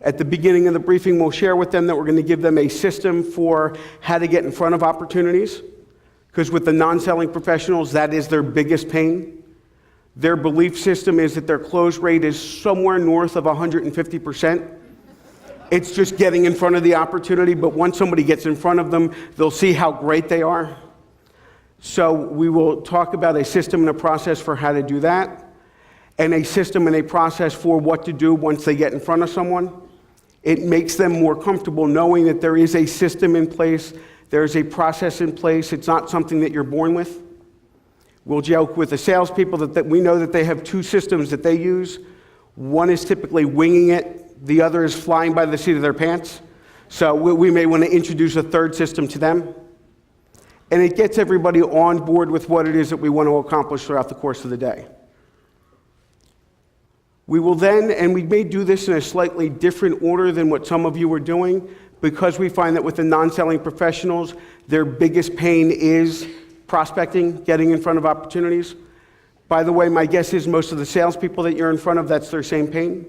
At the beginning of the briefing, we'll share with them that we're going to give them a system for how to get in front of opportunities, because with the non-selling professionals, that is their biggest pain. Their belief system is that their close rate is somewhere north of 150%. It's just getting in front of the opportunity, but once somebody gets in front of them, they'll see how great they are. So we will talk about a system and a process for how to do that, and a system and a process for what to do once they get in front of someone. It makes them more comfortable knowing that there is a system in place, there's a process in place. It's not something that you're born with. We'll joke with the salespeople that we know that they have two systems that they use. One is typically winging it, the other is flying by the seat of their pants. So we may want to introduce a third system to them. And it gets everybody on board with what it is that we want to accomplish throughout the course of the day. We will then, and we may do this in a slightly different order than what some of you are doing, because we find that with the non-selling professionals, their biggest pain is prospecting, getting in front of opportunities. By the way, my guess is most of the salespeople that you're in front of, that's their same pain.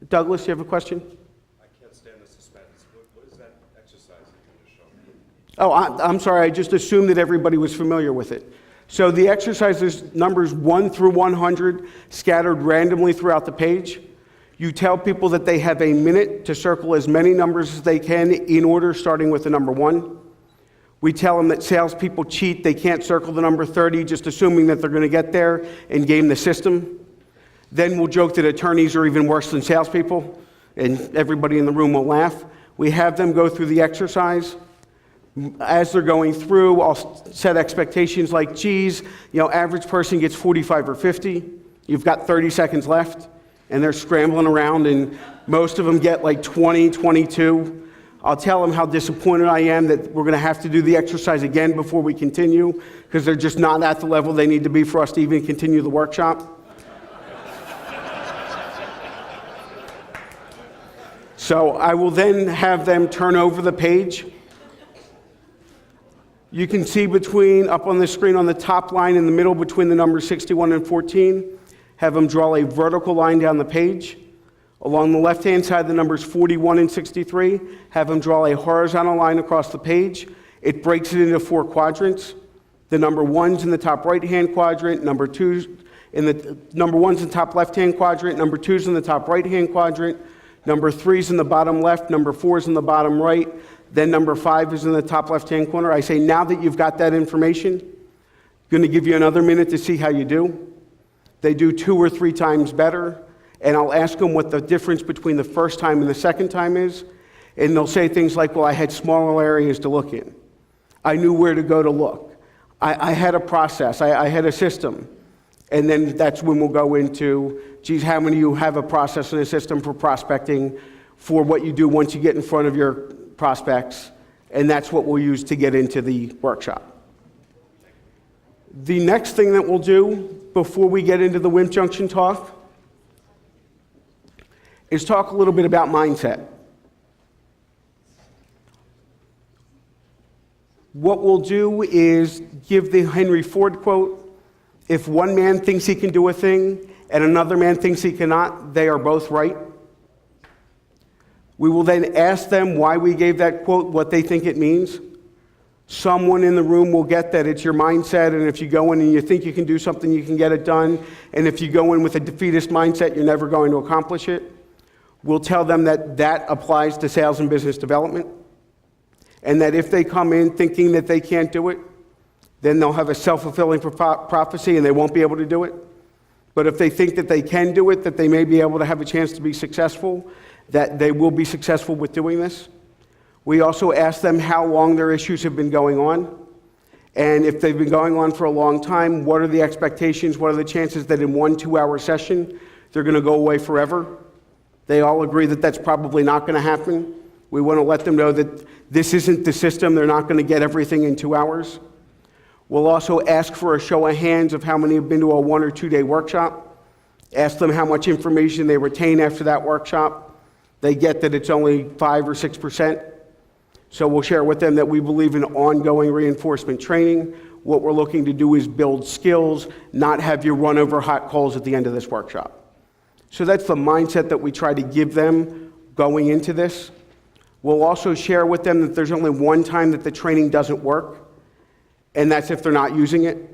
Douglas, you have a question? I can't stand the suspense. What is that exercise that you just showed me? Oh, I'm sorry, I just assumed that everybody was familiar with it. So the exercise is numbers 1 through 100 scattered randomly throughout the page. You tell people that they have a minute to circle as many numbers as they can in order, starting with the number 1. We tell them that salespeople cheat. They can't circle the number 30, just assuming that they're going to get there and game the system. Then we'll joke that attorneys are even worse than salespeople, and everybody in the room will laugh. We have them go through the exercise. As they're going through, I'll set expectations like, geez, average person gets 45 or 50. You've got 30 seconds left, and they're scrambling around, and most of them get like 20, 22. I'll tell them how disappointed I am that we're going to have to do the exercise again before we continue, because they're just not at the level they need to be for us to even continue the workshop. So I will then have them turn over the page. You can see up on the screen on the top line in the middle between the numbers 61 and 14, have them draw a vertical line down the page. Along the left-hand side, the numbers 41 and 63, have them draw a horizontal line across the page. It breaks it into 4 quadrants. The number 1's in the top right-hand quadrant, number 1's in the top left-hand quadrant, number 2's in the top right-hand quadrant, number 3's in the bottom left, number 4's in the bottom right, then number 5 is in the top left-hand corner. I say, now that you've got that information, I'm going to give you another minute to see how you do. They do 2 or 3 times better, and I'll ask them what the difference between the first time and the second time is, and they'll say things like, well, I had smaller areas to look in. I knew where to go to look. I had a process. I had a system. And then that's when we'll go into, geez, how many of you have a process and a system for prospecting for what you do once you get in front of your prospects, and that's what we'll use to get into the workshop. The next thing that we'll do before we get into the Wimp Junction talk is talk a little bit about mindset. What we'll do is give the Henry Ford quote, if one man thinks he can do a thing and another man thinks he cannot, they are both right. We will then ask them why we gave that quote, what they think it means. Someone in the room will get that it's your mindset, and if you go in and you think you can do something, you can get it done. And if you go in with a defeatist mindset, you're never going to accomplish it. We'll tell them that that applies to sales and business development, and that if they come in thinking that they can't do it, then they'll have a self-fulfilling prophecy and they won't be able to do it. But if they think that they can do it, that they may be able to have a chance to be successful, that they will be successful with doing this. We also ask them how long their issues have been going on. And if they've been going on for a long time, what are the expectations? What are the chances that in 1 2-hour session, they're going to go away forever? They all agree that that's probably not going to happen. We want to let them know that this isn't the system. They're not going to get everything in 2 hours. We'll also ask for a show of hands of how many have been to a 1 or 2 day workshop. Ask them how much information they retain after that workshop. They get that it's only 5 or 6%. So we'll share with them that we believe in ongoing reinforcement training. What we're looking to do is build skills, not have you run over hot coals at the end of this workshop. So that's the mindset that we try to give them going into this. We'll also share with them that there's only one time that the training doesn't work, and that's if they're not using it.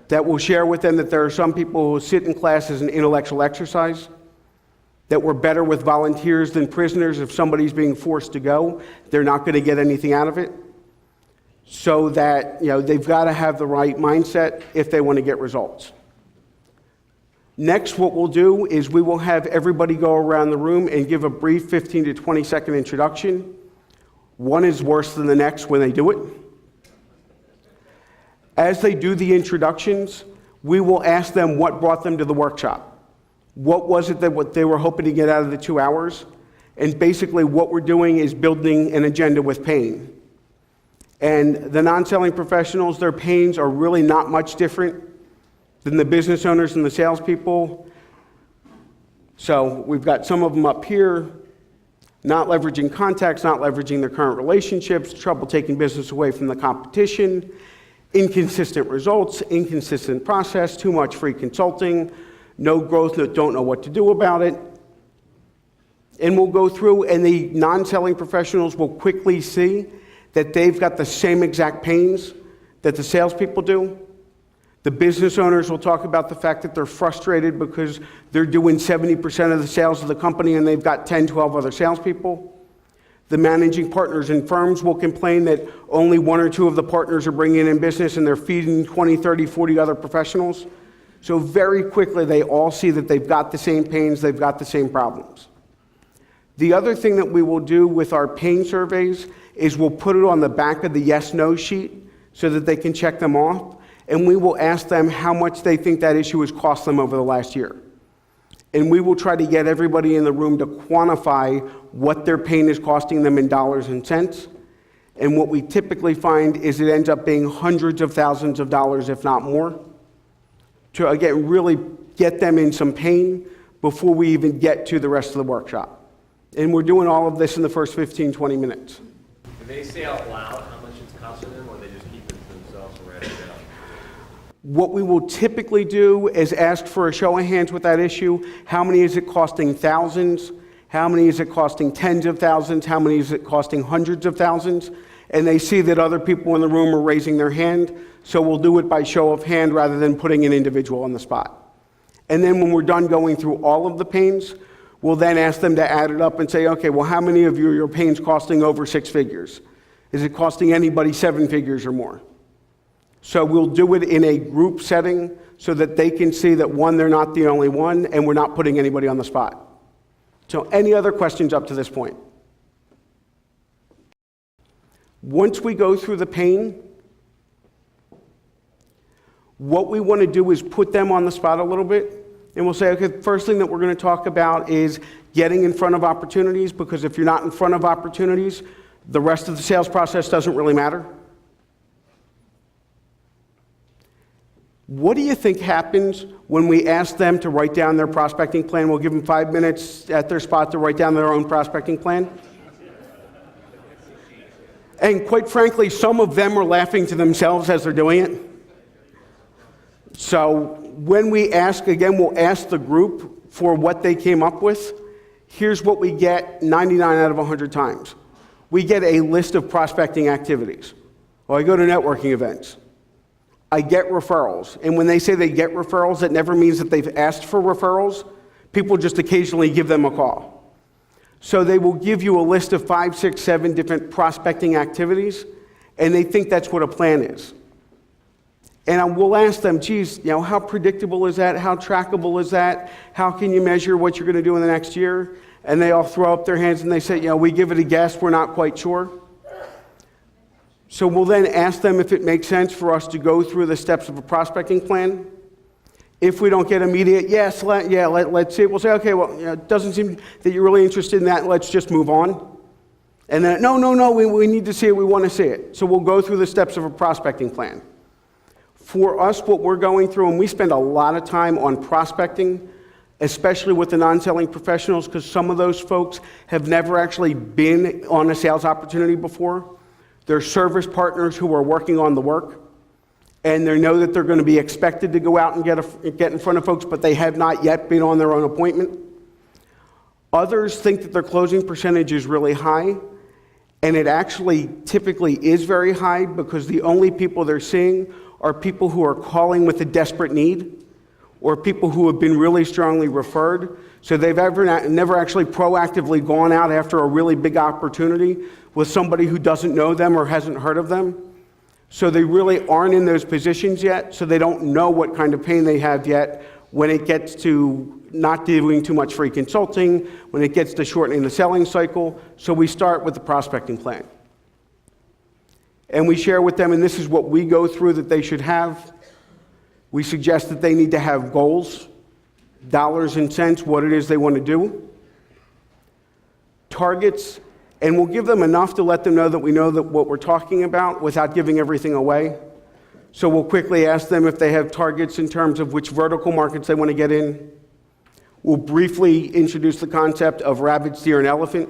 That we'll share with them that there are some people who sit in class as an intellectual exercise, that we're better with volunteers than prisoners. If somebody's being forced to go, they're not going to get anything out of it. So that, they've got to have the right mindset if they want to get results. Next, what we'll do is we will have everybody go around the room and give a brief 15 to 20 second introduction. One is worse than the next when they do it. As they do the introductions, we will ask them what brought them to the workshop. What was it that what they were hoping to get out of the 2 hours? And basically what we're doing is building an agenda with pain. And the non-selling professionals, their pains are really not much different than the business owners and the salespeople. So we've got some of them up here, not leveraging contacts, not leveraging their current relationships, trouble taking business away from the competition, inconsistent results, inconsistent process, too much free consulting, no growth, don't know what to do about it. And we'll go through, and the non-selling professionals will quickly see that they've got the same exact pains that the salespeople do. The business owners will talk about the fact that they're frustrated because they're doing 70% of the sales of the company and they've got 10, 12 other salespeople. The managing partners in firms will complain that only 1 or 2 of the partners are bringing in business and they're feeding 20, 30, 40 other professionals. So very quickly, they all see that they've got the same pains, they've got the same problems. The other thing that we will do with our pain surveys is we'll put it on the back of the yes-no sheet so that they can check them off, and we will ask them how much they think that issue has cost them over the last year. And we will try to get everybody in the room to quantify what their pain is costing them in dollars and cents. And what we typically find is it ends up being hundreds of thousands of dollars, if not more, to, again, really get them in some pain before we even get to the rest of the workshop. And we're doing all of this in the first 15, 20 minutes. Do they say out loud how much it's costing them, or they just keep it to themselves and write it down? What we will typically do is ask for a show of hands with that issue. How many is it costing thousands? How many is it costing tens of thousands? How many is it costing hundreds of thousands? And they see that other people in the room are raising their hand, so we'll do it by show of hand rather than putting an individual on the spot. And then when we're done going through all of the pains, we'll then ask them to add it up and say, okay, well, how many of you are your pains costing over 6 figures? Is it costing anybody 7 figures or more? So we'll do it in a group setting so that they can see that, one, they're not the only one, and we're not putting anybody on the spot. So any other questions up to this point? Once we go through the pain, what we want to do is put them on the spot a little bit. And we'll say, okay, the first thing that we're going to talk about is getting in front of opportunities, because if you're not in front of opportunities, the rest of the sales process doesn't really matter. What do you think happens when we ask them to write down their prospecting plan? We'll give them 5 minutes at their spot to write down their own prospecting plan. And quite frankly, some of them are laughing to themselves as they're doing it. So when we ask, again, we'll ask the group for what they came up with. Here's what we get 99 out of 100 times. We get a list of prospecting activities. Well, I go to networking events. I get referrals. And when they say they get referrals, that never means that they've asked for referrals. People just occasionally give them a call. So they will give you a list of 5, 6, 7 different prospecting activities, and they think that's what a plan is. And we'll ask them, geez, how predictable is that? How trackable is that? How can you measure what you're going to do in the next year? And they all throw up their hands and they say, we give it a guess, we're not quite sure. So we'll then ask them if it makes sense for us to go through the steps of a prospecting plan. If we don't get immediate yes, let's see it. We'll say, okay, well, it doesn't seem that you're really interested in that. Let's just move on. And then, no, we need to see it. We want to see it. So we'll go through the steps of a prospecting plan. For us, what we're going through, and we spend a lot of time on prospecting, especially with the non-selling professionals, because some of those folks have never actually been on a sales opportunity before. They're service partners who are working on the work. and they know that they're going to be expected to go out and get in front of folks, but they have not yet been on their own appointment. Others think that their closing percentage is really high, and it actually typically is very high because the only people they're seeing are people who are calling with a desperate need or people who have been really strongly referred. So they've never actually proactively gone out after a really big opportunity with somebody who doesn't know them or hasn't heard of them. So they really aren't in those positions yet, so they don't know what kind of pain they have yet when it gets to not doing too much free consulting, when it gets to shortening the selling cycle. So we start with the prospecting plan. And we share with them, and this is what we go through that they should have. We suggest that they need to have goals, dollars and cents, what it is they want to do, targets, and we'll give them enough to let them know that we know that what we're talking about without giving everything away. So we'll quickly ask them if they have targets in terms of which vertical markets they want to get in. We'll briefly introduce the concept of rabbit, steer, and elephant.